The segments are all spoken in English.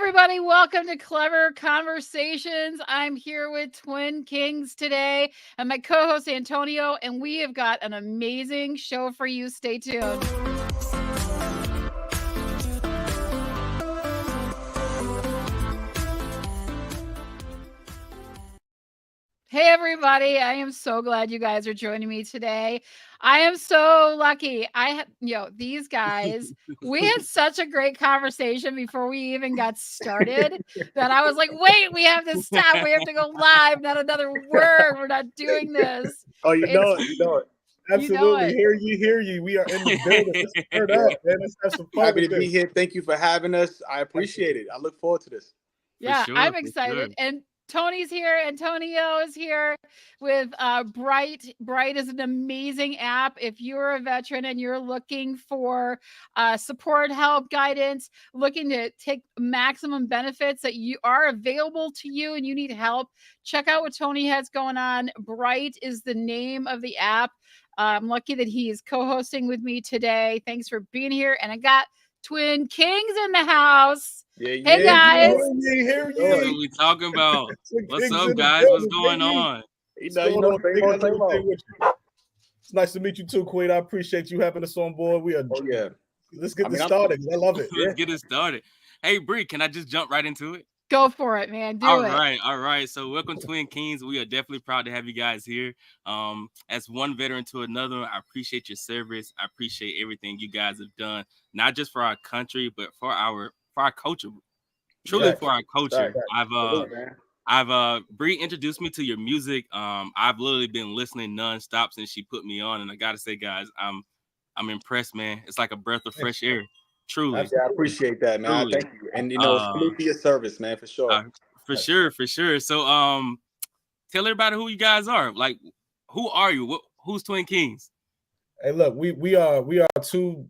everybody. Welcome to Clever Conversations. I'm here with Twin Kings today and my co host Antonio, and we have got an amazing show for you. Stay tuned. Hey, everybody. I am so glad you guys are joining me today. I am so lucky. These guys, we had such a great conversation before we even got started that I was like, wait, we have to stop. We have to go live. Not another word. We're not doing this. Oh, you know it. Absolutely. You know it. Hear you. We are in the building. Let's turn up, man. Let's have some fun. Happy to be here. Thank you for having us. I appreciate it. I look forward to this. Yeah, sure, I'm for excited. sure. And Tony's here. Antonio is here with Bright. Bright is an amazing app. If you're a veteran and you're looking for support, help, guidance, looking to take maximum benefits that you are available to you and you need help, check out what Tony has going on. Bright is the name of the app. I'm lucky that he is co-hosting with me today. Thanks for being here. And I got Twin Kings in the house. Yeah, Hey, guys. Hear What you. are we talking about? What's Kings up, in the guys? What's building, going baby. on? You know, Big everything with you. It's nice to meet you too, Queen. I appreciate you having us on board. We are. Oh yeah. Let's get this started. I love it. Let's get it started. Hey, Bree, can I just jump right into it? Go for it, man. Do All it. right. So welcome, Twin Kings. We are definitely proud to have you guys here. As one veteran to another, I appreciate your service. I appreciate everything you guys have done, not just for our country, but for our culture. Truly for our culture. Bree introduced me to your music. I've literally been listening nonstop since she put me on, and I gotta say, guys, I'm impressed, man. It's like a breath of fresh air. Truly. Yeah, I appreciate that, man. Truly. Thank you. And salute to your service, man, for sure. For sure. So tell everybody who you guys are. Like, who are you? Who's Twin Kings? Hey, look, we are two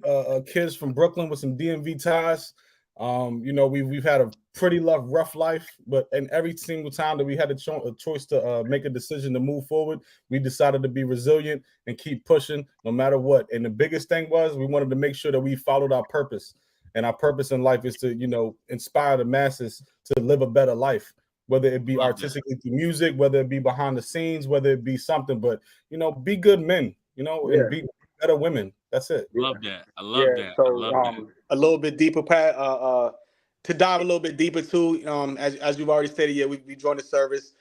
kids from Brooklyn with some DMV ties. We've had a pretty rough life, but in every single time that we had a choice to make a decision to move forward, we decided to be resilient and keep pushing no matter what. And the biggest thing was we wanted to make sure that we followed our purpose. And our purpose in life is to, inspire the masses to live a better life, whether it be artistically through music, whether it be behind the scenes, whether it be something, but, be good men, and be better women. That's it. Love that. I love that. So, I love that. A little bit deeper, Pat, to dive a little bit deeper too, as you've already stated, we joined the service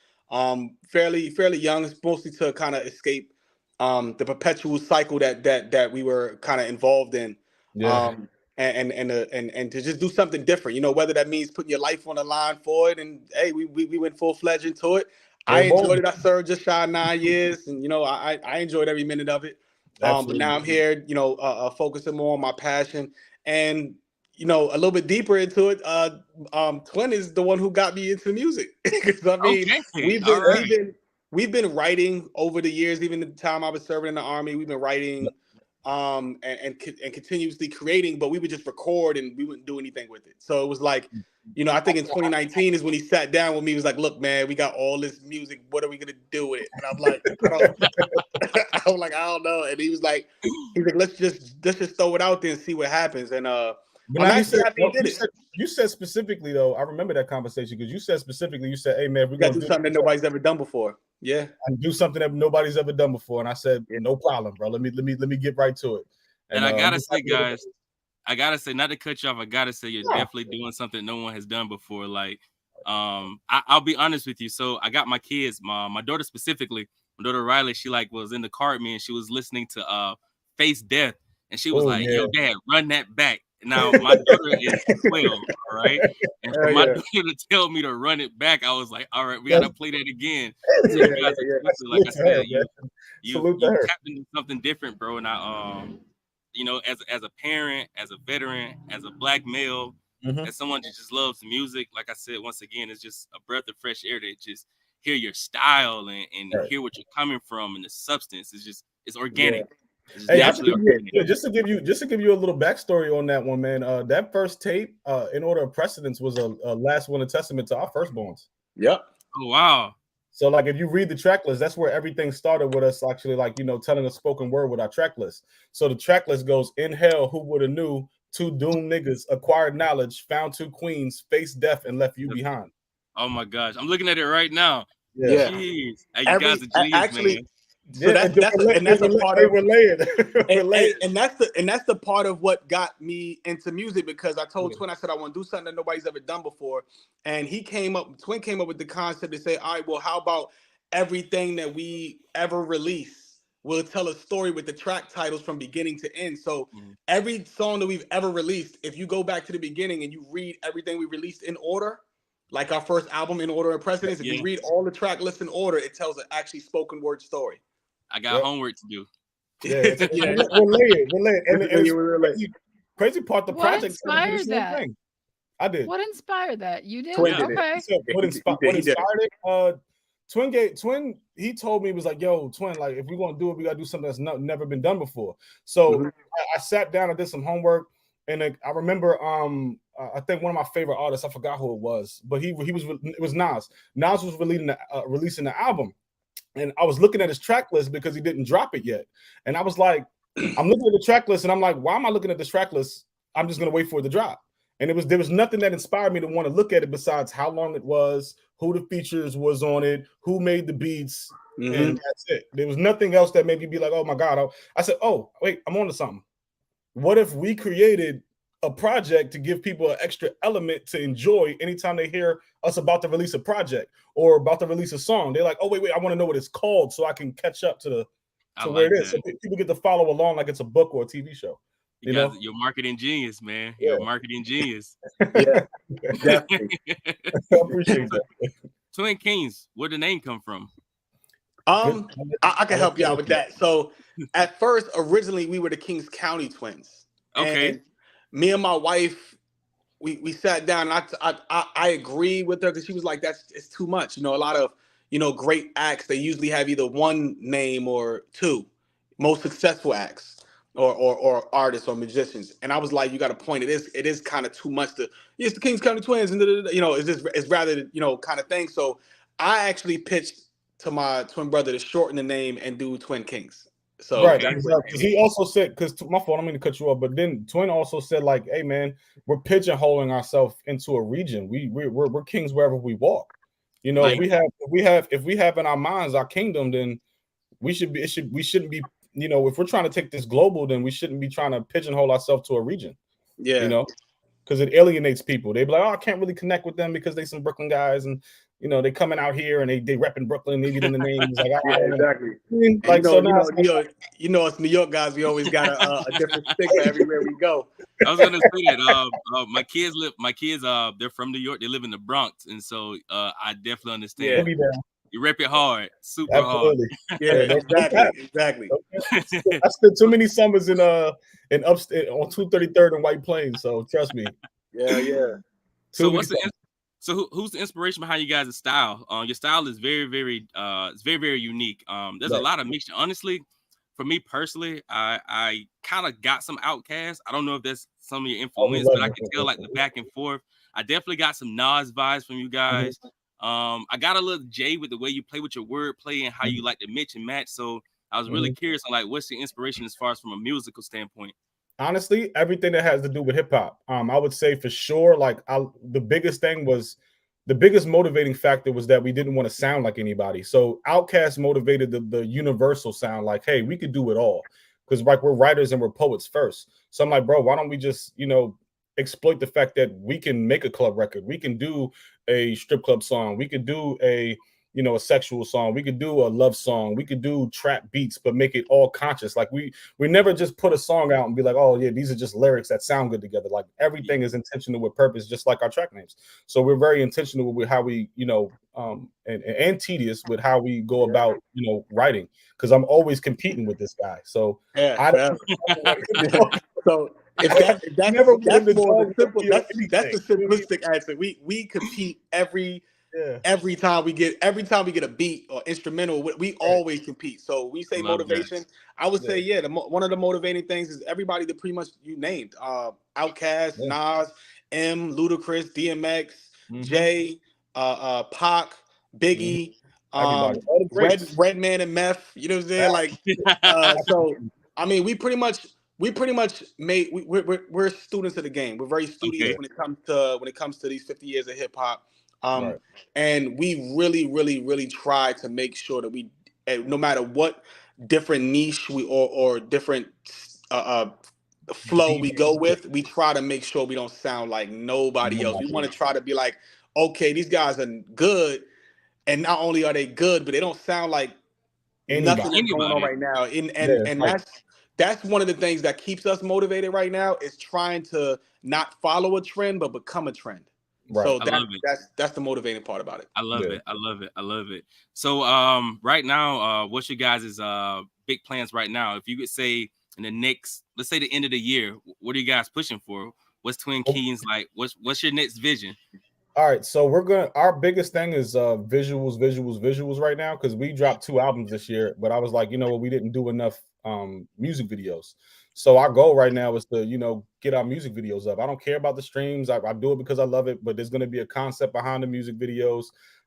fairly young, mostly to kind of escape the perpetual cycle that we were kind of involved in. Yeah. And to just do something different, whether that means putting your life on the line for it. And hey, we went full-fledged into it. I enjoyed it. I served just shy of 9 years, and I enjoyed every minute of it. But now I'm here, focusing more on my passion and a little bit deeper into it. Twin is the one who got me into music. Because we've been writing over the years, even the time I was serving in the Army. We've been writing and continuously creating, but we would just record and we wouldn't do anything with it. So it was like, I think in 2019 is when he sat down with me. He was like, "Look, man, we got all this music. What are we gonna do with it?" And I'm like, I don't know. And he's like, let's just throw it out there and see what happens. And you said specifically though, I remember that conversation because you said specifically, "Hey man, we gotta do something that nobody's ever done before." Yeah, and do something that nobody's ever done before. And I said, no problem, bro. Let me get right to it. And I gotta say, guys, not to cut you off, I gotta say you're definitely doing something no one has done before. Like, I'll be honest with you. So I got my kids, my daughter specifically, my daughter Riley. She was in the car with me and she was listening to Face Death, and she was "Yo, Dad, run that back." Now my daughter is 12, all right, and for my daughter to tell me to run it back, I was like, "All right, we gotta play that again." So you guys like I said, you tapped into something different, bro. And I, as a parent, as a veteran, as a Black male, as someone that just loves music, like I said, once again, it's just a breath of fresh air to just hear your style and hear what you're coming from, and the substance is it's organic. Hey, just to give you a little backstory on that one, man. That first tape, in order of precedence, was a last one, a testament to our firstborns. Yep. Oh wow. So, like, if you read the track list, that's where everything started with us actually, telling a spoken word with our track list. So the track list goes, "In hell, who would have knew two doomed niggas acquired knowledge, found two queens, faced death, and left you behind. Oh my gosh, I'm looking at it right now. Yeah. Jeez. Hey, you guys are genius, actually, man. so that's a part of and that's the part of what got me into music, because I told Twin, I said I want to do something that nobody's ever done before, and Twin came up with the concept to say, all right, well, how about everything that we ever release will tell a story with the track titles from beginning to end. So every song that we've ever released, if you go back to the beginning and you read everything we released in order, like our first album in order of precedence, if you read all the track lists in order, it tells an actually spoken word story. I got homework to do. Yeah, relate. And crazy part, the What project inspired that? thing. I did. What inspired that? You did? Twin Okay. What inspired it? Twin, he told me, he was like, yo, Twin, like, if we're going to do it, we got to do something that's never been done before. So I sat down, I did some homework, and I remember, I think one of my favorite artists, I forgot who it was, but it was Nas. Nas was releasing the album, and I was looking at his track list because he didn't drop it yet. And I was like, I'm looking at the track list, and I'm like, why am I looking at this track list? I'm just going to wait for it to drop. And there was nothing that inspired me to want to look at it besides how long it was, who the features was on it, who made the beats, and that's it. There was nothing else that made me be like, oh my God. I said, oh, wait, I'm on to something. What if we created a project to give people an extra element to enjoy anytime they hear us about to release a project or about to release a song? They're like, oh, wait, I want to know what it's called so I can catch up to where it is. So people get to follow along like it's a book or a TV show. You know, you're marketing genius, man. You're a marketing genius. Yeah, definitely. I appreciate that. Twin KINGZ, where did the name come from? I can help you out with that. So at first, originally, we were the Kings County Twins. Okay. And me and my wife, we sat down, and I agree with her, because she was like, it's too much. You know, a lot of, great acts, they usually have either one name or two, most successful acts. Or artists or musicians, and I was like, you got a point. It is kind of too much it's the Kings County Twins, and it's rather kind of thing. So I actually pitched to my twin brother to shorten the name and do Twin KINGZ. So right, he also said, because my fault, I don't mean to cut you off, but then Twin also said, like, hey man, we're pigeonholing ourselves into a region. We're kings wherever we walk. You know, if we have in our minds our kingdom, then we shouldn't be. If we're trying to take this global, then we shouldn't be trying to pigeonhole ourselves to a region. Yeah. Because it alienates people. They be like, oh, I can't really connect with them because they some Brooklyn guys, and they coming out here and they repping Brooklyn, maybe in the names. Like, exactly. Like, us New York guys, we always got a different stigma everywhere we go. I was gonna say that. My kids, they're from New York. They live in the Bronx, and so I definitely understand. Yeah. You rep it hard, super hard. Yeah, exactly. I spent too many summers in upstate on 233rd and White Plains, so trust me. Yeah. So who's the inspiration behind you guys' style? Your style is very, very, it's very, very unique. There's a lot of mixture. Honestly, for me personally, I kind of got some Outkast. I don't know if that's some of your influence, but I can tell like the back and forth. I definitely got some Nas vibes from you guys. I got a little Jay with the way you play with your wordplay and how you like to mix and match. So I was really curious on like what's your inspiration as far as from a musical standpoint. Honestly, everything that has to do with hip hop. I would say for sure, like the biggest motivating factor was that we didn't want to sound like anybody. So Outkast motivated the universal sound, like, hey, we could do it all. Because like we're writers and we're poets first. So I'm like, bro, why don't we just, exploit the fact that we can make a club record, we can do a strip club song, we could do a sexual song, we could do a love song, we could do trap beats, but make it all conscious. Like we never just put a song out and be like, oh yeah, these are just lyrics that sound good together. Like everything is intentional with purpose, just like our track names. So we're very intentional with how we, and tedious with how we go about, writing. Because I'm always competing with this guy. So so that's the simplistic answer. We compete every time we get a beat or instrumental. We always compete. So we say motivation. I would say one of the motivating things is everybody that pretty much you named. Outkast, Nas, M, Ludacris, DMX, Jay, Pac, Biggie, Redman and Meth. You know what I'm saying? Like, so I mean, we pretty much we pretty much we're students of the game. We're very studious when it comes to these 50 years of hip hop. Right. And we really try to make sure that we, no matter what different niche or different flow we go with, we try to make sure we don't sound like nobody else. We want to try to be like, okay, these guys are good, and not only are they good, but they don't sound like nothing that's going on right now. And that's one of the things that keeps us motivated right now, is trying to not follow a trend but become a trend. Right. So that's the motivating part about it. I love it. So right now, what's your guys' big plans right now? If you could say in the next, let's say the end of the year, what are you guys pushing for? What's Twin Kings like? What's your next vision? All right, so our biggest thing is visuals right now, because we dropped 2 albums this year, but I was like, you know what, we didn't do enough music videos. So our goal right now is to, you know, get our music videos up. I don't care about the streams. I do it because I love it, but there's going to be a concept behind the music videos.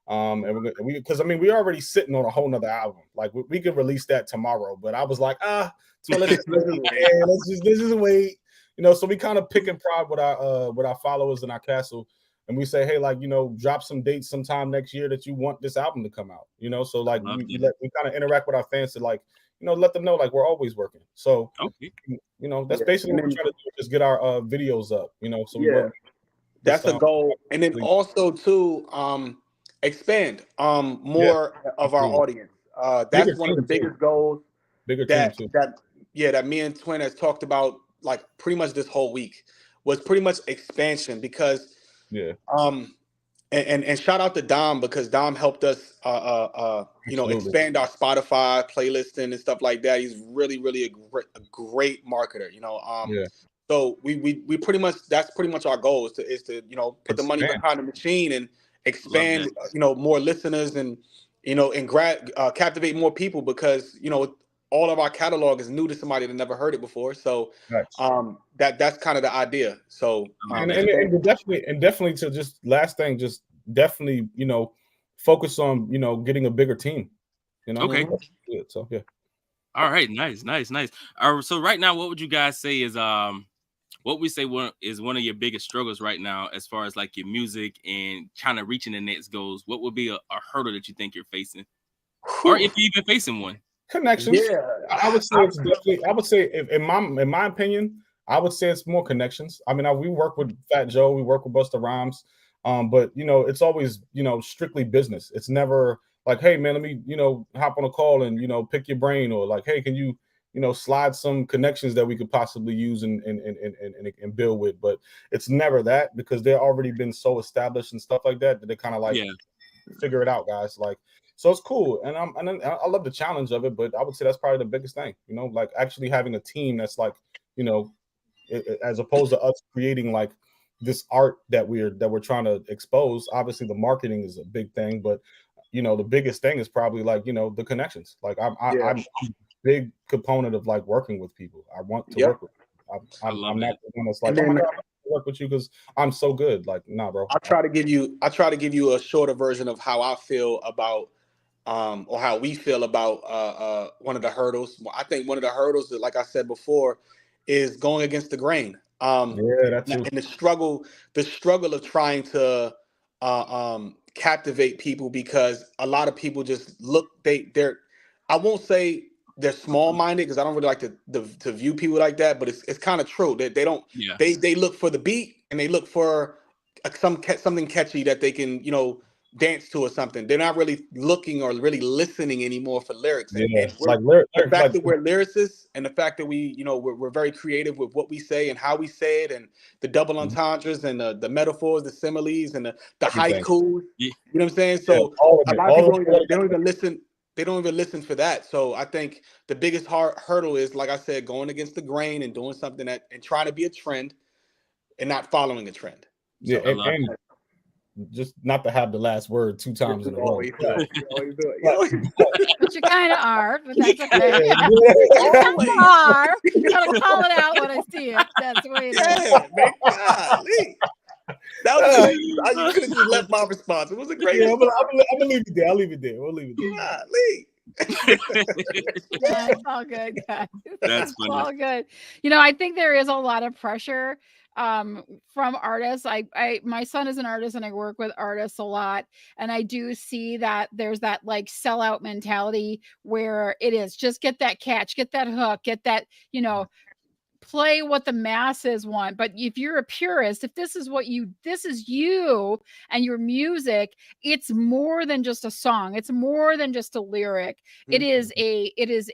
And because I mean, we're already sitting on a whole nother album. Like we could release that tomorrow, but I was like, so let's just wait. You know, so we kind of pick and prod with our followers in our castle. And we say, hey, like, you know, drop some dates sometime next year that you want this album to come out, you know? So like we kind of interact with our fans to, like, you know, let them know like we're always working. So, you know, that's basically what we're trying to do, just get our videos up, you know? So that's a goal. And then also to expand more of our audience. That's one of the biggest goals that me and Twin has talked about, like pretty much this whole week, was pretty much expansion, because and shout out to Dom, because Dom helped us you know, expand our Spotify playlisting and stuff like that. He's really a great marketer, you know. So we pretty much, that's pretty much our goal, is to you know, put the money behind the machine and expand, you know, more listeners, and you know, and captivate more people, because you know, all of our catalog is new to somebody that never heard it before. So that's kind of the idea. So and definitely to just last thing, just definitely, you know, focus on, you know, getting a bigger team. You know, so all right, nice. So right now, what would you guys say is what we say is one of your biggest struggles right now, as far as like your music and kind of reaching the next goals? What would be a hurdle that you think you're facing, or if you're even facing one? Connections. I would say it's definitely. I would say, in my opinion, I would say it's more connections. I mean, we work with Fat Joe, we work with Busta Rhymes, but you know, it's always, you know, strictly business. It's never like, hey man, let me, you know, hop on a call and, you know, pick your brain, or like, hey, can you, you know, slide some connections that we could possibly use and build with. But it's never that, because they're already been so established and stuff like that they're kind of like, figure it out, guys. Like. So it's cool, and I love the challenge of it, but I would say that's probably the biggest thing, you know, like actually having a team that's like, you know, as opposed to us creating like this art that we're trying to expose. Obviously, the marketing is a big thing, but you know, the biggest thing is probably like, you know, the connections. Like I'm a big component of like working with people. I want to work with people. I'm not the one that's like, oh my God, I want to work with you because I'm so good. Like, nah, bro. I try to give you a shorter version of how I feel about. Or how we feel about one of the hurdles. I think one of the hurdles that, like I said before, is going against the grain. And the struggle of trying to captivate people, because a lot of people just look, they're I won't say they're small-minded, because I don't really like to view people like that, but it's kind of true that they don't they look for the beat, and they look for something catchy that they can, you know, dance to or something. They're not really looking or really listening anymore for lyrics. And the fact that we're lyricists, and the fact that we, you know, we're very creative with what we say and how we say it, and the double entendres and the metaphors, the similes, and the haikus. You know what I'm saying? So a lot of people they don't even listen. They don't even listen for that. So I think the biggest hurdle is, like I said, going against the grain and doing something and trying to be a trend and not following a trend. So, and just not to have the last word 2 times in a row. But you kind of are, but that's okay. You gotta call it out when I see it. That's the way it is. Man, that was you could have just left my response. It was a great response. I'm gonna leave it there. We'll leave it there. Golly. Yeah, it's all good, guys. That's It's funny. all good. You know, I think there is a lot of pressure from artists. My son is an artist and I work with artists a lot, and I do see that there's that like sellout mentality where it is just get that catch, get that hook, get that, you know, play what the masses want. But if you're a purist, if this is this is you and your music, it's more than just a song, it's more than just a lyric. It is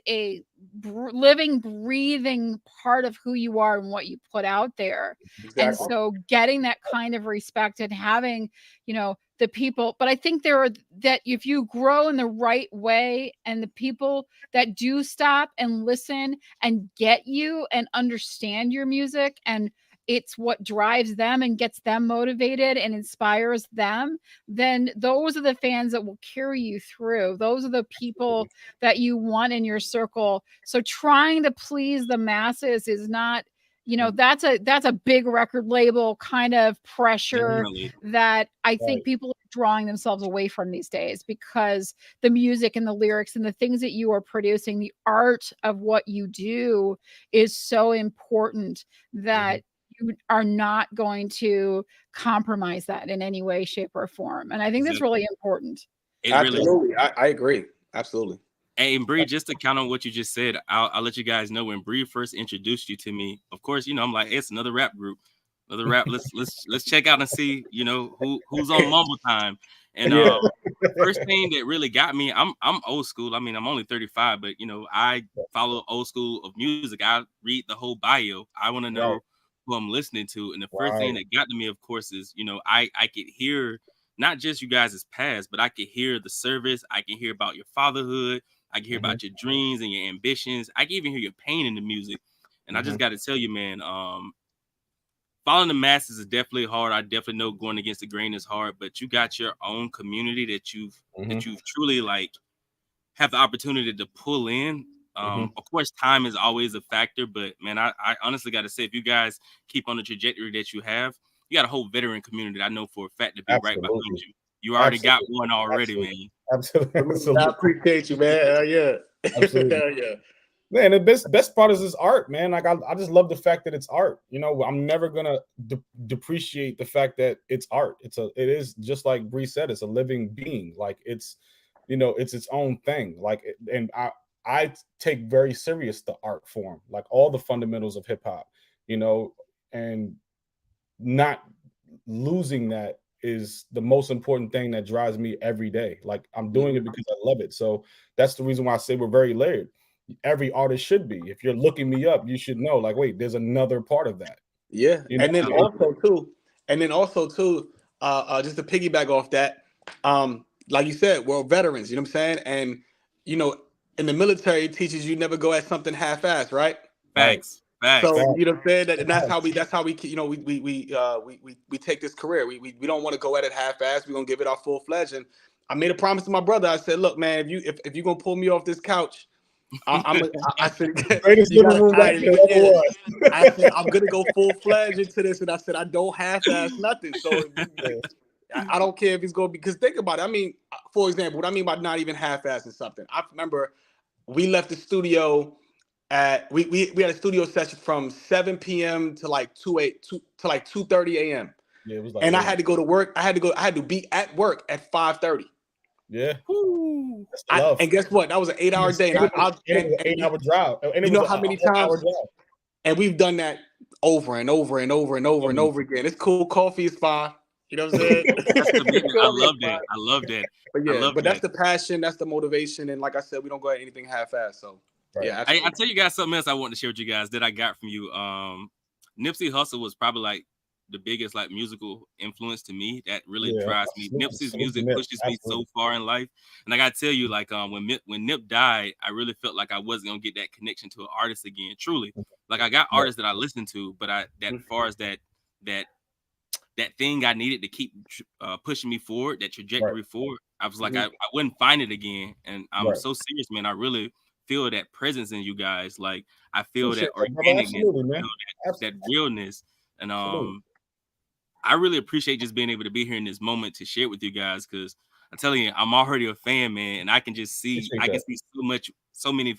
a living, breathing part of who you are and what you put out there. Exactly. And so getting that kind of respect and having, you know, the people, but I think there are that if you grow in the right way and the people that do stop and listen and get you and understand your music, and it's what drives them and gets them motivated and inspires them, then those are the fans that will carry you through. Those are the people that you want in your circle. So trying to please the masses is not, you know, that's a big record label kind of pressure Definitely. that I think people are drawing themselves away from these days, because the music and the lyrics and the things that you are producing, the art of what you do is so important that you are not going to compromise that in any way, shape, or form. And I think that's really important. It really is. Absolutely. I agree. Absolutely. And Bree, just to count on what you just said, I'll let you guys know when Bree first introduced you to me. Of course, you know, I'm like, hey, it's another rap group, another rap. Let's check out and see, you know, who's on Mumble Time. And first thing that really got me, I'm old school. I mean, I'm only 35, but you know, I follow old school of music. I read the whole bio. I want to know who I'm listening to. And the first thing that got to me, of course, is, you know, I could hear not just you guys' past, but I could hear the service. I can hear about your fatherhood. I can hear about your dreams and your ambitions. I can even hear your pain in the music. And I just got to tell you, man, following the masses is definitely hard. I definitely know going against the grain is hard, but you got your own community that you've truly like have the opportunity to pull in. Of course, time is always a factor, but man, I honestly got to say, if you guys keep on the trajectory that you have, you got a whole veteran community that I know for a fact to be right behind you. You already got one already, man. Absolutely. I appreciate you, man. Yeah. Absolutely. Yeah. Man, the best part is this art, man. Like I just love the fact that it's art. You know, I'm never gonna depreciate the fact that it's art. It is just like Bree said, it's a living being. Like it's, you know, it's its own thing. Like, and I take very serious the art form, like all the fundamentals of hip hop, you know, and not losing that is the most important thing that drives me every day. Like I'm doing it because I love it. So that's the reason why I say we're very layered. Every artist should be. If you're looking me up, you should know, like, wait, there's another part of that. Yeah. You know? And then also too, just to piggyback off that, like you said, we're veterans, you know what I'm saying? And you know, in the military, it teaches you never go at something half-assed, right? Facts. So you know what I'm saying? And that's how we you know we take this career. We don't want to go at it half-assed. We're gonna give it our full-fledged. And I made a promise to my brother. I said, look, man, if you're gonna pull me off this couch, I said, you gotta, I said, I'm gonna go full-fledged into this, and I said I don't half-ass nothing. So I don't care if it's going, because think about it. I mean, for example, what I mean by not even half-assing something. I remember we left the studio at we had a studio session from 7 p.m. to like 2:30 a.m. Yeah, it was like, and I had to go to work. I had to be at work at 5:30. Yeah. And guess what? That was an 8-hour day. And an 8-hour drive. And you know how many times? And we've done that over and over and over and over and over again. It's cool. Coffee is fine. You know what I'm saying? I love that. I love that. But yeah, that's the passion. That's the motivation. And like I said, we don't go at anything half-assed. So yeah. I tell you guys something else I wanted to share with you guys that I got from you. Nipsey Hussle was probably like the biggest like musical influence to me that really drives me. Nipsey's music pushes me so far in life. And I gotta tell you, like when Nip died, I really felt like I wasn't gonna get that connection to an artist again. Truly. Like I got artists that I listen to, but far as that thing I needed to keep pushing me forward, that trajectory forward, I was like, I wouldn't find it again. And I'm so serious, man. I really feel that presence in you guys. Like I feel that organicness, that realness. And I really appreciate just being able to be here in this moment to share with you guys, because I'm telling you, I'm already a fan, man, and I can just see, so many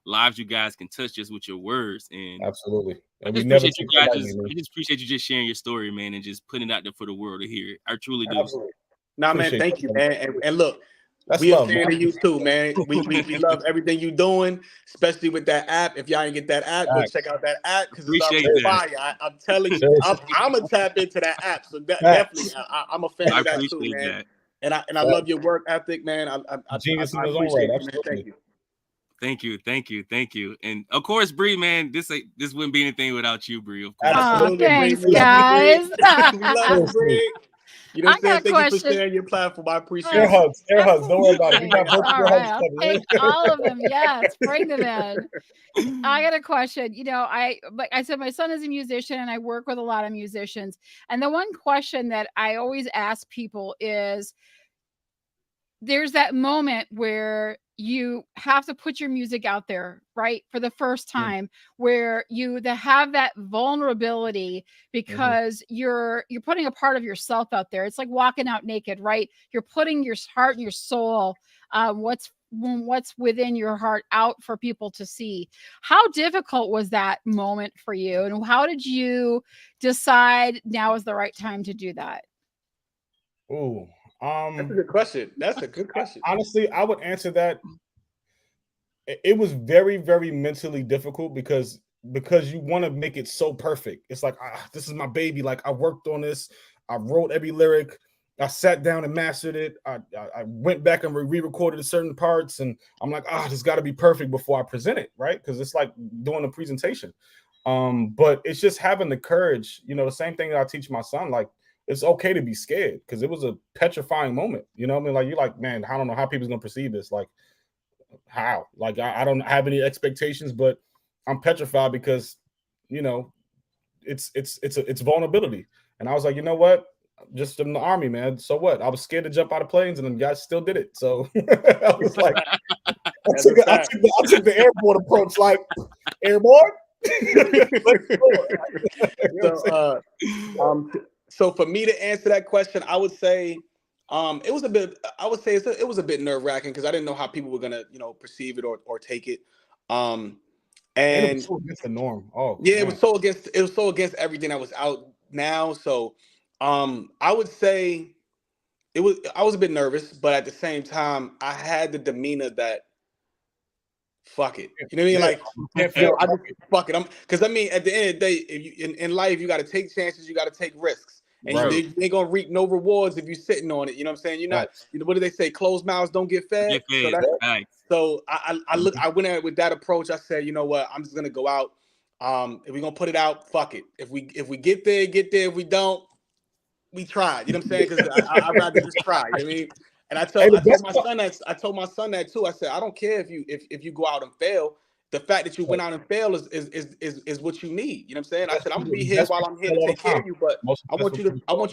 lives you guys can touch just with your words. And Absolutely. I And just we never appreciate take you that guys. lightly, man. I just appreciate you just sharing your story, man, and just putting it out there for the world to hear. I truly do. Absolutely. Nah, man, Appreciate thank you, that. man. And look, That's we a love, fan man. of you too, man. We love everything you doing, especially with that app. If y'all ain't get that app, go Facts. check out that app because it's Appreciate already that. fire. I'm telling you, Seriously. I'm gonna tap into that app. So Facts. definitely, I'm a fan I of that too, appreciate man. that. And I love your work ethic, man. I Genius in his own right. appreciate you, man. Absolutely. Thank you. Thank you. And of course, Bree, man, this wouldn't be anything without you, Bree. Of course. Absolutely, thanks, Bree. We love you, guys. Bree. We love you, Bree. You know what I'm saying? Thank you for sharing your platform. I appreciate Air it. hugs. Air hugs. Don't worry about it. We got Absolutely. both All your right, hugs I'll covered. take all of them. Yes, bring them in. I got a question. You know, like I said, my son is a musician and I work with a lot of musicians. And the one question that I always ask people is, there's that moment where you have to put your music out there, right? For the first time, where you have that vulnerability because you're putting a part of yourself out there. It's like walking out naked, right? You're putting your heart and your soul, what's within your heart out for people to see. How difficult was that moment for you? And how did you decide now is the right time to do that? Ooh. That's a good question. That's a good question. Honestly, I would answer that. It was very, very mentally difficult because you want to make it so perfect. It's like, this is my baby. Like, I worked on this. I wrote every lyric. I sat down and mastered it. I went back and re-recorded certain parts, and I'm like, this got to be perfect before I present it, right? Because it's like doing a presentation. But it's just having the courage. You know, the same thing that I teach my son. Like, it's okay to be scared because it was a petrifying moment. You know what I mean? Like, you're like, man, I don't know how people's gonna perceive this. Like, how? Like, I don't have any expectations, but I'm petrified because, you know, it's vulnerability. And I was like, you know what? Just in the Army, man. So what? I was scared to jump out of planes, and them guys still did it. So I was like, I took the airborne approach, like, airborne. So for me to answer that question, I would say it was a bit. I would say it was a bit nerve-wracking because I didn't know how people were gonna, perceive it or take it. And it was so against the norm. Yeah, man. It was so against everything that was out now. So I would say I was a bit nervous, but at the same time, I had the demeanor that fuck it. You know what I mean? Like, I just fuck it. Because at the end of the day, if you in life, you got to take chances, you got to take risks. And you ain't gonna reap no rewards if you're sitting on it. You know what I'm saying? You're not. What do they say? Closed mouths don't get fed. So I went at it with that approach. I said, you know what? I'm just gonna go out. If we're gonna put it out, fuck it. If we get there, get there. If we don't, we tried. You know what I'm saying? Because I'd rather just try. You know what I mean? And I told my son that too. I said, I don't care if you go out and fail. The fact that you went out and failed is what you need. You know what I'm saying? I said, I'm gonna be here while I'm here to take care of you, but I want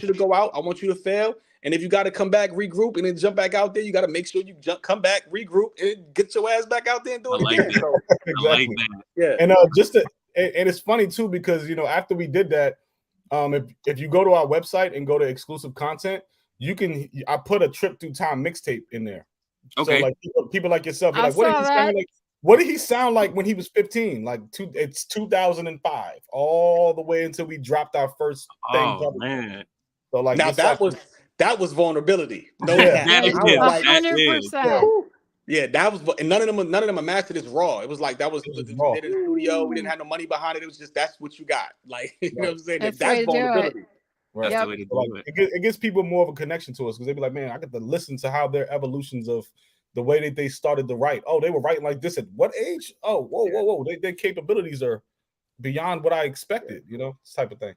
you to go out. I want you to fail. And if you got to come back, regroup, and then jump back out there, you got to make sure you come back, regroup, and get your ass back out there and do it again. So, exactly. Yeah. And and it's funny too because after we did that, if you go to our website and go to exclusive content, I put a Trip Through Time mixtape in there. Okay. So like people like yourself, you're like, what did he sound like when he was 15? Like it's 2005, all the way until we dropped our first thing. Oh man! So like now that was vulnerability. No, cap. 100%. Yeah, that was, and none of them are mastered as raw. It was like that was we did in the studio. We didn't have no money behind it. It was just that's what you got. Like you know what I'm saying? That's vulnerability. Right. That's the way to do it. It gives people more of a connection to us because they be like, man, I get to listen to how their evolutions of the way that they started to write. Oh, they were writing like this at what age? Oh, whoa. Their capabilities are beyond what I expected, this type of thing.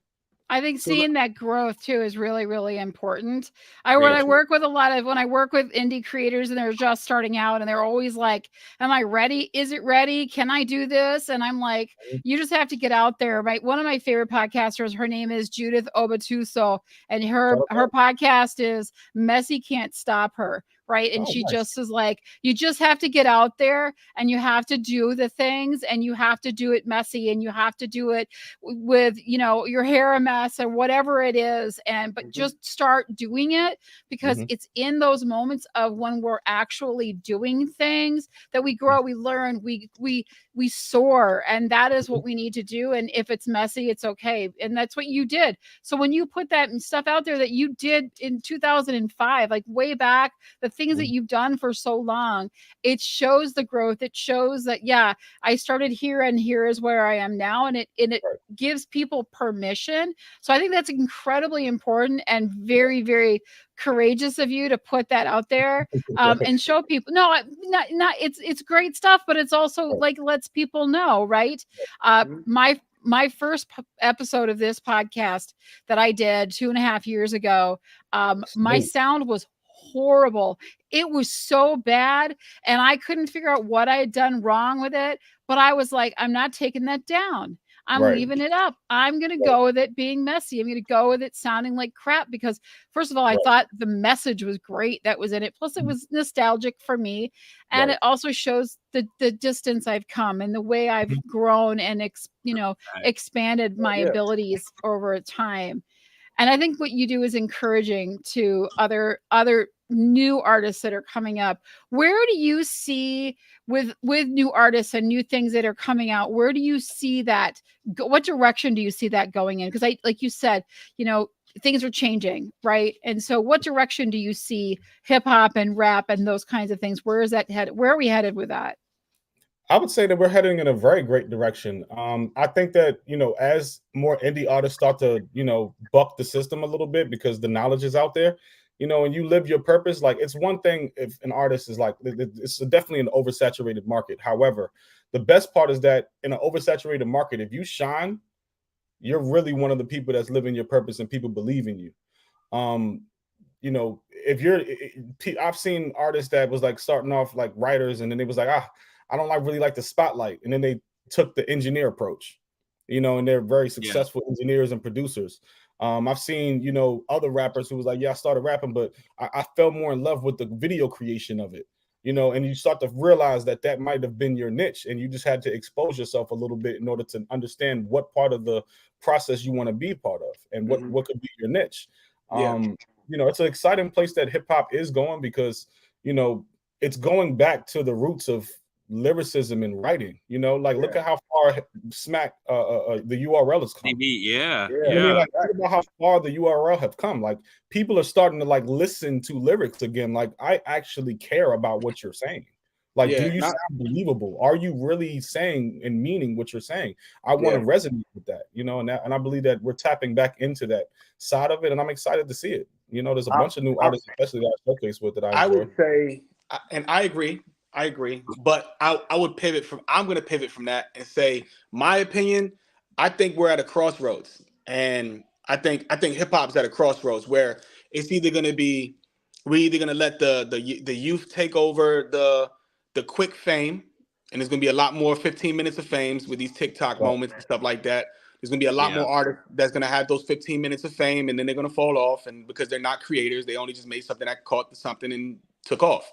I think seeing that growth too is really, really important. When I work with indie creators and they're just starting out and they're always like, am I ready? Is it ready? Can I do this? And I'm like, you just have to get out there. One of my favorite podcasters, her name is Judith Obatuso, and her podcast is Messy Can't Stop Her. right? And Oh, she nice. just is like, you just have to get out there and you have to do the things, and you have to do it messy, and you have to do it with, you know, your hair a mess or whatever it is. And but just start doing it, because it's in those moments of when we're actually doing things that we grow, we learn, we soar, and that is what we need to do. And if it's messy, it's okay. And that's what you did. So when you put that stuff out there that you did in 2005, like way back, the things that you've done for so long, it shows the growth. It shows that, yeah, I started here and here is where I am now. And it gives people permission. So I think that's incredibly important and very, very courageous of you to put that out there, and show people. No, not it's great stuff, but it's also like lets people know, right? My first episode of this podcast that I did 2.5 years ago, my sound was horrible. It was so bad, and I couldn't figure out what I had done wrong with it. But I was like, I'm not taking that down. I'm leaving it up. I'm going to go with it being messy. I'm going to go with it sounding like crap, because first of all, I thought the message was great that was in it. Plus it was nostalgic for me. And it also shows the distance I've come and the way I've grown and expanded my abilities over time. And I think what you do is encouraging to other new artists that are coming up. Where do you see with new artists and new things that are coming out, where do you see that what direction do you see that going in? Because I, like you said, things are changing, right? And so what direction do you see hip hop and rap and those kinds of things? Where is that headed? Where are we headed with that? I would say that we're heading in a very great direction. I think that, as more indie artists start to, buck the system a little bit, because the knowledge is out there, and you live your purpose. Like, it's one thing if an artist is like, it's definitely an oversaturated market. However, the best part is that in an oversaturated market, if you shine, you're really one of the people that's living your purpose and people believe in you. I've seen artists that was like starting off like writers, and then it was like, I don't really like the spotlight. And then they took the engineer approach, and they're very successful engineers and producers. I've seen, other rappers who was like, I started rapping, but I fell more in love with the video creation of it, and you start to realize that might have been your niche, and you just had to expose yourself a little bit in order to understand what part of the process you want to be part of and what could be your niche. It's an exciting place that hip hop is going, because, it's going back to the roots of lyricism and writing. Look at how far smack the URL has come. Like, think about how far the URL have come. Like, people are starting to like listen to lyrics again. Like, I actually care about what you're saying. Like, do you sound believable? Are you really saying and meaning what you're saying? I want to resonate with that, and I believe that we're tapping back into that side of it, and I'm excited to see it. There's a bunch of new artists, especially that I showcase with, that I enjoy. would say, and I agree, but I'm going to pivot from that and say, my opinion, I think we're at a crossroads, and I think hip hop's at a crossroads where it's either going to be, we're either going to let the youth take over the quick fame, and there's going to be a lot more 15 minutes of fame with these TikTok moments and stuff like that. There's going to be a lot more artists that's going to have those 15 minutes of fame, and then they're going to fall off, and because they're not creators, they only just made something that caught something and took off.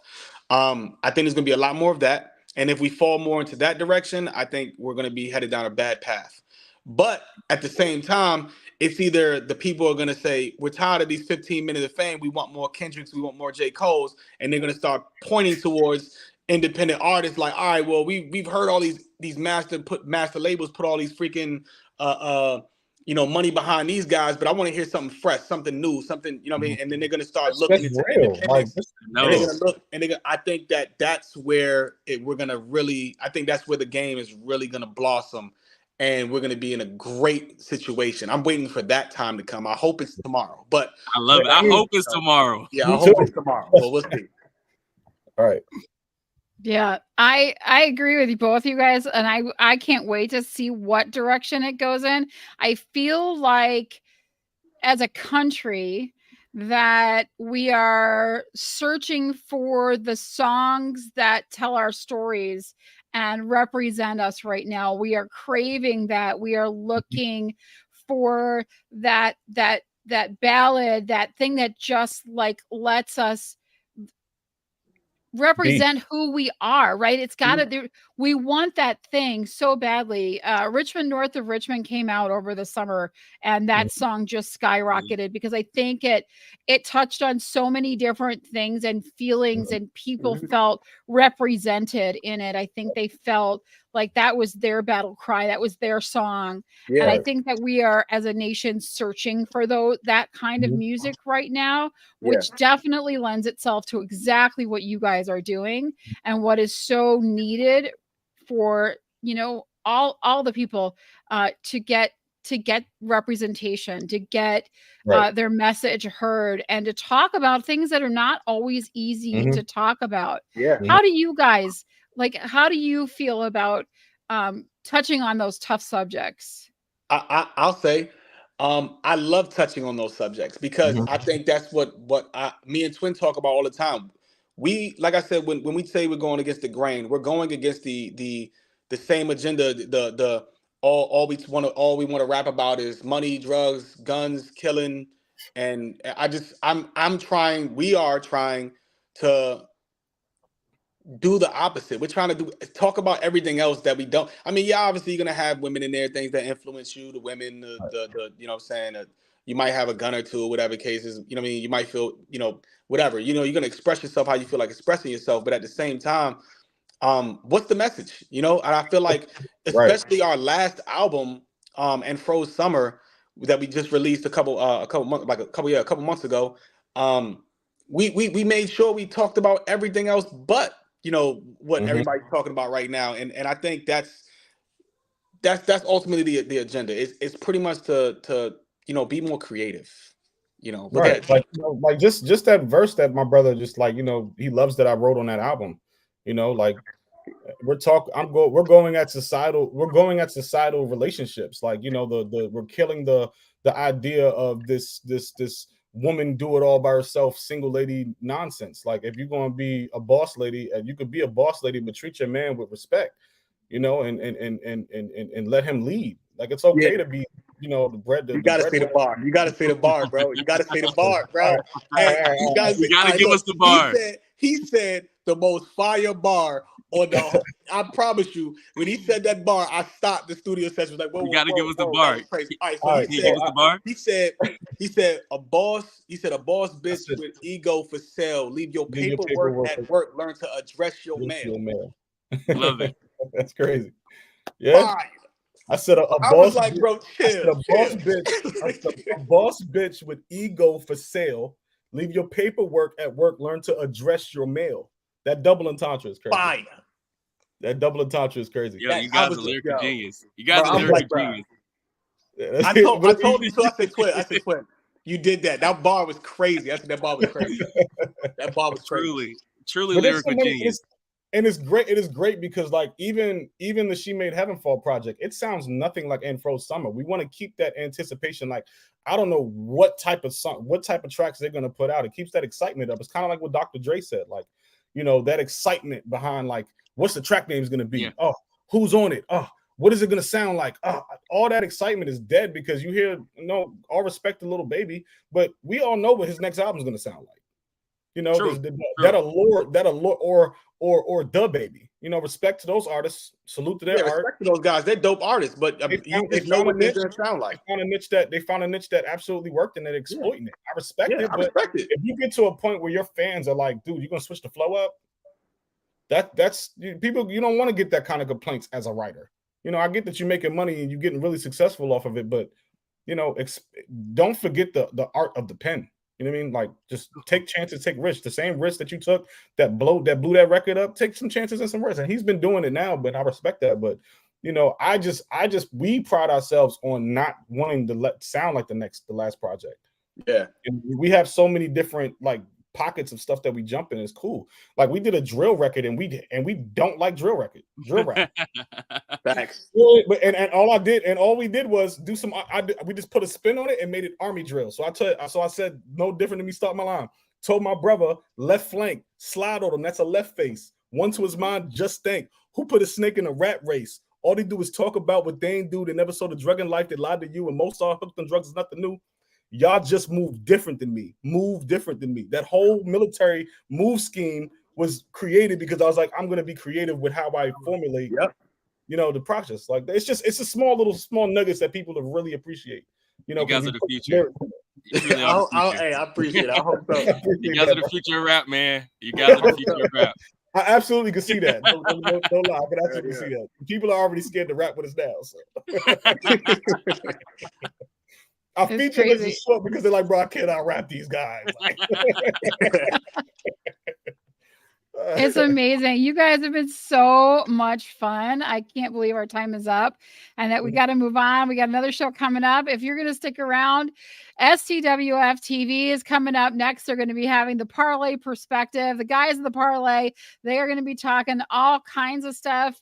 I think there's going to be a lot more of that, and if we fall more into that direction, I think we're going to be headed down a bad path. But at the same time, it's either the people are going to say, we're tired of these 15 minutes of fame, we want more Kendricks, we want more J. Cole's, and they're going to start pointing towards independent artists, like, all right, well, we've heard all these master labels put all these freaking money behind these guys, but I want to hear something fresh, something new, something, what I mean? And then they're going to start looking into independence. And they're going to look, and I think that's where we're going to really, I think that's where the game is really going to blossom, and we're going to be in a great situation. I'm waiting for that time to come. I hope it's tomorrow, but I love it. I hope it's tomorrow. Yeah, I hope it's tomorrow. Well, we'll see. All right. Yeah, I agree with you both, you guys, and I can't wait to see what direction it goes in. I feel like as a country that we are searching for the songs that tell our stories and represent us right now. We are craving that. We are looking for that ballad, that thing that just like lets us represent who we are, right? It's got to, we want that thing so badly. Richmond, North of Richmond came out over the summer, and that song just skyrocketed because I think it touched on so many different things and feelings, and people felt represented in it. I think they felt like that was their battle cry, that was their song. And I think that we are, as a nation, searching for that kind of music right now, which definitely lends itself to exactly what you guys are doing and what is so needed for, you know, all the people to get representation, to get their message heard, and to talk about things that are not always easy to talk about. How do you guys, like, how do you feel about touching on those tough subjects? I'll say, I love touching on those subjects because I think that's what me and Twin talk about all the time. We, like I said, when we say we're going against the grain, we're going against the same agenda. All we want to rap about is money, drugs, guns, killing, and we are trying to do the opposite. We're trying to talk about everything else that we don't. I mean, yeah, obviously you're gonna have women in there, things that influence you, the women, the you know what I'm saying, you might have a gun or two, whatever cases, you know what I mean, you might feel, you know, whatever, you know, you're gonna express yourself how you feel like expressing yourself, but at the same time, what's the message, you know? And I feel like, especially our last album, and Froze Summer, that we just released a couple months ago, we made sure we talked about everything else but, you know, what everybody's talking about right now, and I think that's ultimately the agenda. It's pretty much to you know, be more creative, you know. But like, you know, like just that verse that my brother just, like, you know, he loves that I wrote on that album, you know, like we're going at societal relationships, like, you know, we're killing the idea of this woman do it all by herself, single lady nonsense. Like, if you're going to be a boss lady, you could be a boss lady, but treat your man with respect, you know, and let him lead. Like, it's okay to be, you know, you gotta say the bar. You gotta say the bar, bro. You gotta say the bar, bro. You gotta give us the bar. He said the most fire bar on the. I promise you, when he said that bar, I stopped the studio session. Like, whoa, you gotta give us the All bar. right, so he said, the bar. He said a boss bitch with ego for sale. Leave your paperwork at work. Learn to address your mail. Love it. That's crazy. Yeah. Fire. I said a boss. I was like, bro, chill. A boss bitch with ego for sale. Leave your paperwork at work. Learn to address your mail. That double entendre is crazy. Fire. That double entendre is crazy. Yo, you guys are lyrical genius. You guys are lyrical genius. I told you so. I said, Twin. You did that. That bar was crazy. I said that bar was crazy. That bar was crazy. Truly lyrical genius. And it's great. It is great because, like, even the She Made Heaven Fall project, it sounds nothing like Froze Summer. We want to keep that anticipation. Like, I don't know what type of tracks they're going to put out. It keeps that excitement up. It's kind of like what Dr. Dre said, like, you know, that excitement behind, like, what's the track name is going to be? Yeah. Oh, who's on it? Oh, what is it going to sound like? Oh, all that excitement is dead because you hear, you know, all respect to Little Baby, but we all know what his next album is going to sound like. You know, that allure or Da Baby. You know, respect to those artists. Salute to their art. Respect to those guys. They're dope artists, but you just know what they're gonna sound like. They found a niche that absolutely worked, and they're exploiting it. I respect it. If you get to a point where your fans are like, "Dude, you're gonna switch the flow up," that's people. You don't want to get that kind of complaints as a writer. You know, I get that you're making money and you're getting really successful off of it, but you know, don't forget the art of the pen. You know what I mean? Like, just take chances, take risks. The same risk that you took that blew that record up, take some chances and some risks. And he's been doing it now, but I respect that. But, you know, we pride ourselves on not wanting to sound like the last project. Yeah. And we have so many different, like, pockets of stuff that we jump in. It's cool. Like, we did a drill record and we don't like drill rap. Thanks. But all we did was do some. We just put a spin on it and made it army drill. So I said no different than me starting my line. Told my brother left flank, slide on him. That's a left face. One to his mind, just think. Who put a snake in a rat race? All they do is talk about what they ain't do. They never saw the drug in life. They lied to you, and most are hooked on drugs. Is nothing new. Y'all just move different than me. That whole military move scheme was created because I was like, I'm going to be creative with how I formulate, you know, the process. Like it's a small nuggets that people really appreciate. You know, you guys are the future. Really are the future. Hey, I appreciate it. I hope so. You guys are the future of rap, man. You guys are the future of rap. I absolutely can see that. No lie, I can absolutely see that. People are already scared to rap with us now. So. Our feature list is short because they're like, bro, I cannot rap these guys. It's amazing. You guys have been so much fun. I can't believe our time is up and that we got to move on. We got another show coming up. If you're going to stick around, STWF TV is coming up next. They're going to be having the parlay perspective. The guys in the parlay, they are going to be talking all kinds of stuff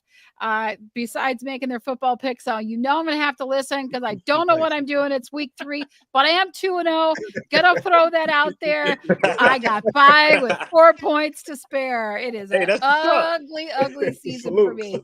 besides making their football picks. So you know I'm going to have to listen because I don't know what I'm doing. It's week 3, but I am 2-0. Gonna throw that out there. I got 5 with 4 points to spare. It is an ugly season for me.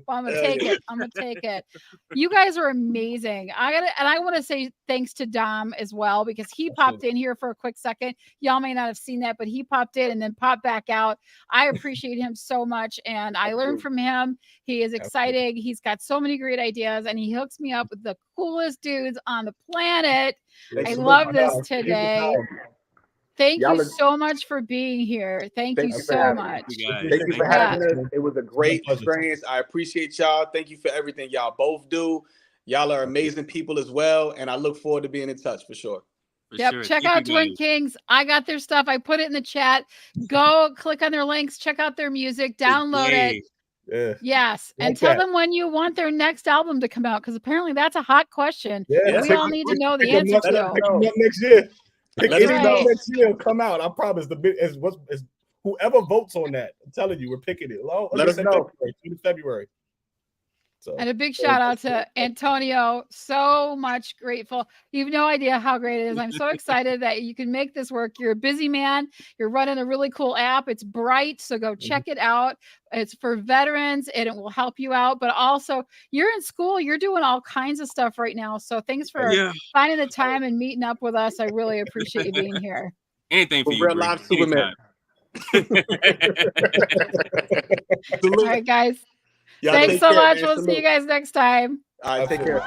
But I'm gonna take it. I'm gonna take it. You guys are amazing. I want to say thanks to Dom as well because he popped in here for a quick second. Y'all may not have seen that, but he popped in and then popped back out. I appreciate him so much, and I learned from him. He is exciting. He's got so many great ideas, and he hooks me up with the coolest dudes on the planet. I love this today. Thank you so much for being here. Thank you so much. Thank you for having us. It was a great experience. I appreciate y'all. Thank you for everything y'all both do. Y'all are amazing people as well, and I look forward to being in touch for sure. Check out Twin Kings. I got their stuff. I put it in the chat. Go click on their links. Check out their music. Download it. Yeah. Yes. And tell them when you want their next album to come out because apparently that's a hot question. We all need to know the answer to. Next year. Next year will come out. I promise. Whoever votes on that, I'm telling you, we're picking it. Let us know. February. So, and a big shout out to Antonio. So much grateful. You have no idea how great it is. I'm so excited that you can make this work. You're a busy man. You're running a really cool app. It's bright. So go check it out. It's for veterans and it will help you out. But also you're in school. You're doing all kinds of stuff right now. So thanks for finding the time and meeting up with us. I really appreciate you being here. Anything for you. Real live Superman. All right, guys. Thanks so much. We'll see you guys next time. All right, take care.